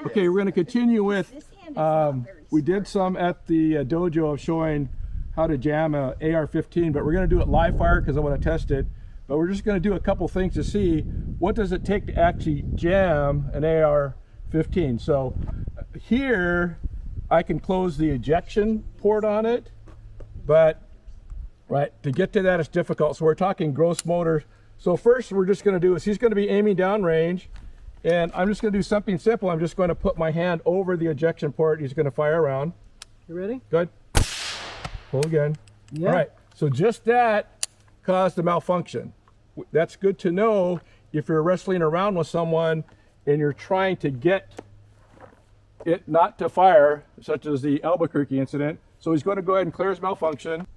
Okay, we're going to continue with, we did some at the dojo of showing how to jam a AR-15, but we're going to do it live fire because I want to test it. But we're just going to do a couple things to see what does it take to actually jam an AR-15. So here I can close the ejection port on it, but to get to that it's difficult. So we're talking gross motor. So first we're just going to do is he's going to be aiming downrange, and I'm just going to do something simple. I'm just going to put my hand over the ejection port. He's going to fire around. You ready? Good. Pull again. Yeah. All right. So just that caused a malfunction. That's good to know if you're wrestling around with someone and you're trying to get it not to fire, such as the Albuquerque incident. So he's going to go ahead and clear his malfunction.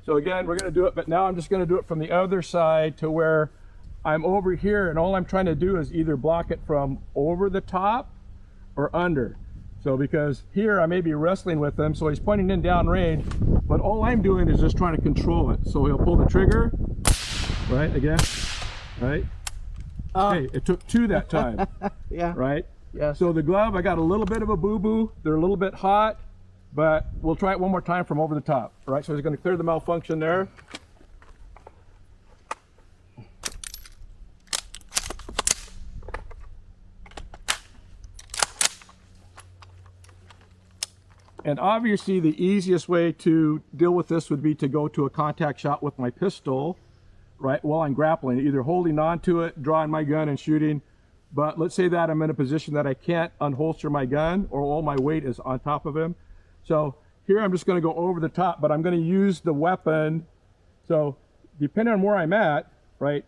So again, we're going to do it, but now I'm just going to do it from the other side to where I'm over here, and all I'm trying to do is either block it from over the top or under. So because here I may be wrestling with him, so he's pointing in downrange, but all I'm doing is just trying to control it. So he'll pull the trigger, right, again, right? Okay, it took two that time. Yeah. Right? Yeah. So the glove, I got a little bit of a boo-boo. They're a little bit hot, but we'll try it one more time from over the top. All right, so he's going to clear the malfunction there. And obviously the easiest way to deal with this would be to go to a contact shot with my pistol, right, while I'm grappling, either holding on to it, drawing my gun and shooting. But let's say that I'm in a position that I can't unholster my gun or all my weight is on top of him. So here I'm just going to go over the top, but I'm going to use the weapon. So depending on where I'm at, right,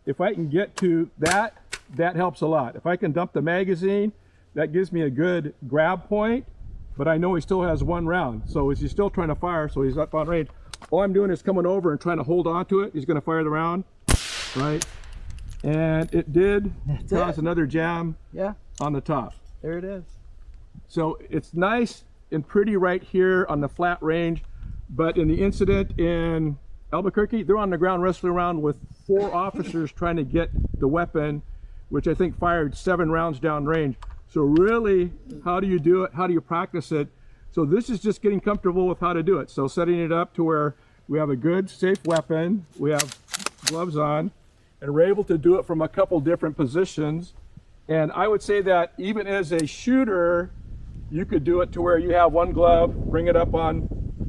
if I can get to that, that helps a lot. If I can dump the magazine, that gives me a good grab point. But I know he still has one round, so he's still trying to fire, so he's up on range. All I'm doing is coming over and trying to hold on to it. He's going to fire the round, right? And it did cause another jam on the top. There it is. So it's nice and pretty right here on the flat range, but in the incident in Albuquerque, they're on the ground wrestling around with 4 officers trying to get the weapon, which I think fired 7 rounds downrange. So really, how do you do it? How do you practice it? So this is just getting comfortable with how to do it. So setting it up to where we have a good, safe weapon, we have gloves on, and we're able to do it from a couple different positions. And I would say that even as a shooter, you could do it to where you have one glove, bring it up on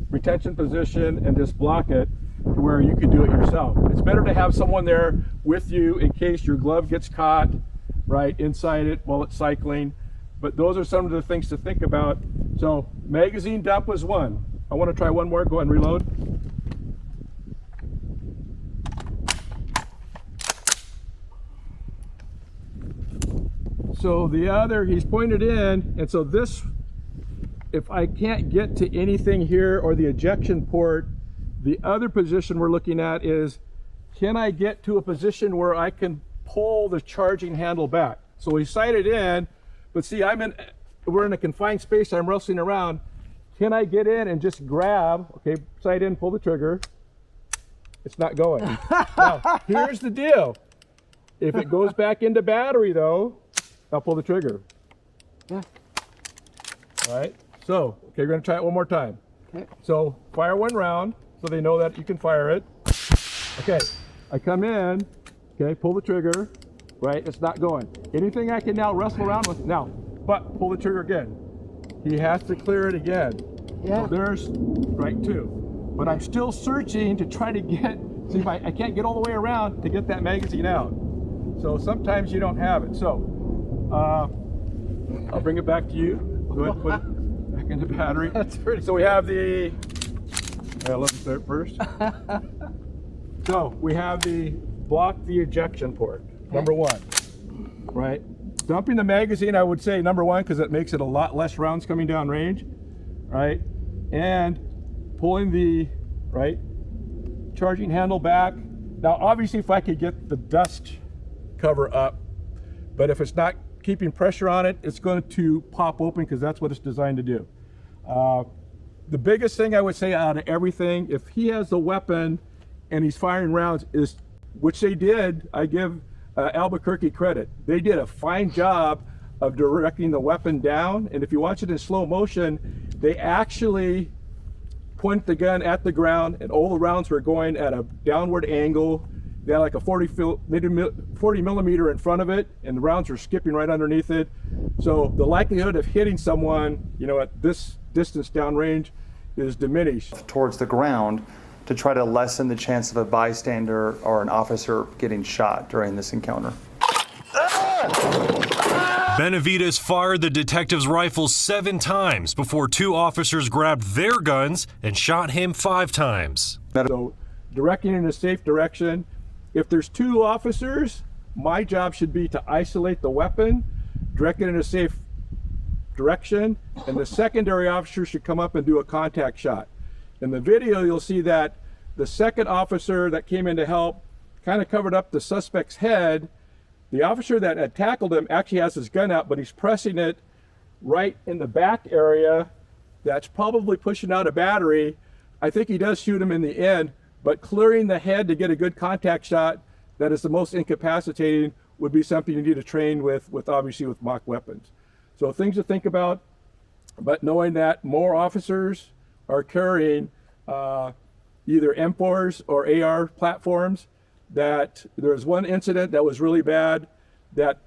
retention position, and just block it to where you could do it yourself. It's better to have someone there with you in case your glove gets caught, right, inside it while it's cycling. But those are some of the things to think about. So magazine dump was one. I want to try one more. Go ahead and reload. So the other, he's pointed in, and so this, if I can't get to anything here or the ejection port, the other position we're looking at is, can I get to a position where I can pull the charging handle back? So we sighted in, but see, we're in a confined space, I'm wrestling around. Can I get in and just grab, okay, sight in, pull the trigger. It's not going. Now, here's the deal. If it goes back into battery though, I'll pull the trigger. Yeah. All right, so, okay, we're gonna try it one more time. Okay. So fire 1 round so they know that you can fire it. Okay, I come in, okay, pull the trigger, right, it's not going. Anything I can now wrestle around with, now, but pull the trigger again. He has to clear it again. Yeah. So there's, right, 2. But I'm still searching to try to get, see if I can't get all the way around to get that magazine out. So sometimes you don't have it. So I'll bring it back to you. Go ahead and put it back in the battery. That's pretty. So we have the, let me start first. So we have the block the ejection port, number 1, right? Dumping the magazine, I would say number 1, because it makes it a lot less rounds coming down range, right? And pulling the, right, charging handle back. Now, obviously, if I could get the dust cover up, but if it's not keeping pressure on it, it's going to pop open because that's what it's designed to do. The biggest thing I would say out of everything, if he has the weapon and he's firing rounds, is, which they did, I give Albuquerque credit. They did a fine job of directing the weapon down, and if you watch it in slow motion, they actually point the gun at the ground, and all the rounds were going at a downward angle. They had like a 40 millimeter in front of it, and the rounds were skipping right underneath it. So the likelihood of hitting someone, you know, at this distance downrange is diminished. Towards the ground to try to lessen the chance of a bystander or an officer getting shot during this encounter. Benavides fired the detective's rifle 7 times before 2 officers grabbed their guns and shot him 5 times. So directing in a safe direction. If there's 2 officers, my job should be to isolate the weapon, direct it in a safe direction, and the secondary officer should come up and do a contact shot. In the video, you'll see that the second officer that came in to help kind of covered up the suspect's head. The officer that had tackled him actually has his gun out, but he's pressing it right in the back area. That's probably pushing out a battery. I think he does shoot him in the end, but clearing the head to get a good contact shot that is the most incapacitating would be something you need to train with obviously with mock weapons. So things to think about, but knowing that more officers are carrying either M4s or AR platforms, that there was one incident that was really bad, that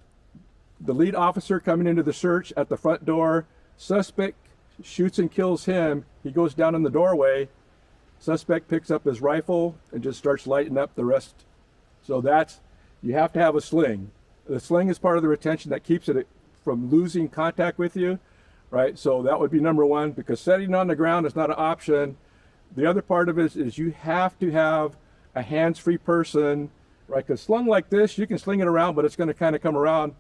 the lead officer coming into the search at the front door, suspect shoots and kills him, he goes down in the doorway, suspect picks up his rifle and just starts lighting up the rest. So that's, you have to have a sling. The sling is part of the retention that keeps it from losing contact with you, right? So that would be number one, because setting on the ground is not an option. The other part of it is you have to have a hands-free person, right? Because slung like this, you can sling it around, but it's going to kind of come around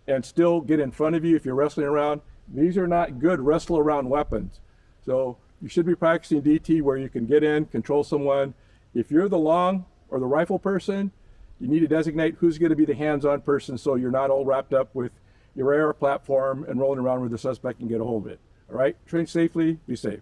and still get in front of you if you're wrestling around. These are not good wrestle around weapons. So you should be practicing DT where you can get in, control someone. If you're the long or the rifle person, you need to designate who's going to be the hands-on person so you're not all wrapped up with your AR platform and rolling around where the suspect can get a hold of it. All right, train safely, be safe.